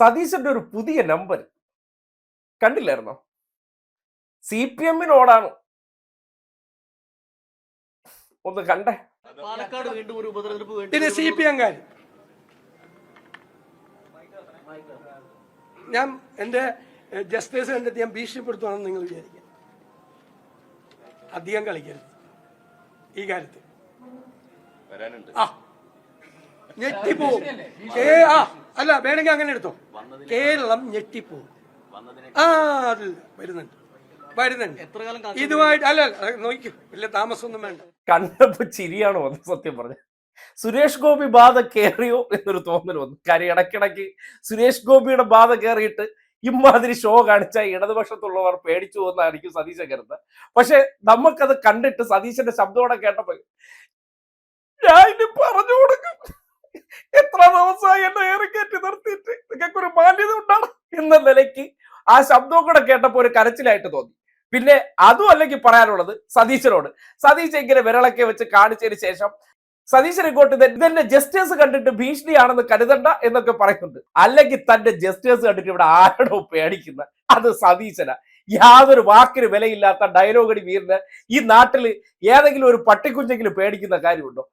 സതീശന്റെ ഒരു പുതിയ നമ്പർ കണ്ടില്ലായിരുന്നോ? CPM-നോടാണ്. ഒന്ന് കണ്ടേ. പാലക്കാട് വീണ്ടും ഒരു ഉപതെരഞ്ഞെടുപ്പ് പിന്നെ CPM-കാർ ഞാൻ എന്റെ ജസ്റ്റിസ് കണ്ടെത്തി ഞാൻ ഭീഷണിപ്പെടുത്തുവാണെന്ന് നിങ്ങൾ വിചാരിക്കുക. അധികം കളിക്കരുത് ഈ കാര്യത്തിൽ. ഞെട്ടിപ്പോവും. അല്ല വേണമെങ്കിൽ അങ്ങനെ എടുത്തോ. കേരളം ഞെട്ടിപ്പോവും. അത് വരുന്നുണ്ട്. ഇതുമായിട്ട് അല്ല നോക്കൂ, വലിയ താമസമൊന്നും വേണ്ട. കണ്ടപ്പോ ചിരിയാണ് വന്നത് സത്യം പറഞ്ഞ. സുരേഷ് ഗോപി ബാധ കയറിയോ എന്നൊരു തോന്നൽ വന്നു. കാര്യം ഇടയ്ക്കിടയ്ക്ക് സുരേഷ് ഗോപിയുടെ ബാധ കയറിയിട്ട് ഇമാതിരി ഷോ കാണിച്ചാൽ ഇടതുപക്ഷത്തുള്ളവർ പേടിച്ചു പോകുന്നതായിരിക്കും സതീശൻ കരുതുന്നത്. പക്ഷെ നമുക്കത് കണ്ടിട്ട് സതീശന്റെ ശബ്ദത്തോടെ കേട്ടപ്പോ ഞാൻ ഇനി പറഞ്ഞു കൊടുക്കും, എത്ര ദിവസമായി എന്നെ ഏറിക്കയറ്റി നിർത്തിയിട്ട് നിങ്ങൾക്കൊരു മാന്യത ഉണ്ടാണ് എന്ന നിലയ്ക്ക് ആ ശബ്ദവും കൂടെ കേട്ടപ്പോ ഒരു കരച്ചിലായിട്ട് തോന്നി. പിന്നെ അതും അല്ലെങ്കിൽ പറയാനുള്ളത് സതീശനോട്. സതീശൻ ഇങ്ങനെ വിരളൊക്കെ വെച്ച് കാണിച്ചതിന് ശേഷം സതീശൻ ഇങ്ങോട്ട് ഇതെന്നെ ജസ്റ്റേഴ്സ് കണ്ടിട്ട് ഭീഷണിയാണെന്ന് കരുതണ്ട എന്നൊക്കെ പറയുന്നുണ്ട്. അല്ലെങ്കിൽ തന്റെ ജസ്റ്റേഴ്സ് കണ്ടിട്ട് ഇവിടെ ആരോടോ പേടിക്കുന്ന അത് സതീശന. യാതൊരു വാക്കിന് വിലയില്ലാത്ത ഡയലോഗടി വീറിന് ഈ നാട്ടിൽ ഏതെങ്കിലും ഒരു പട്ടിക്കുഞ്ചെങ്കിലും പേടിക്കുന്ന കാര്യമുണ്ടോ?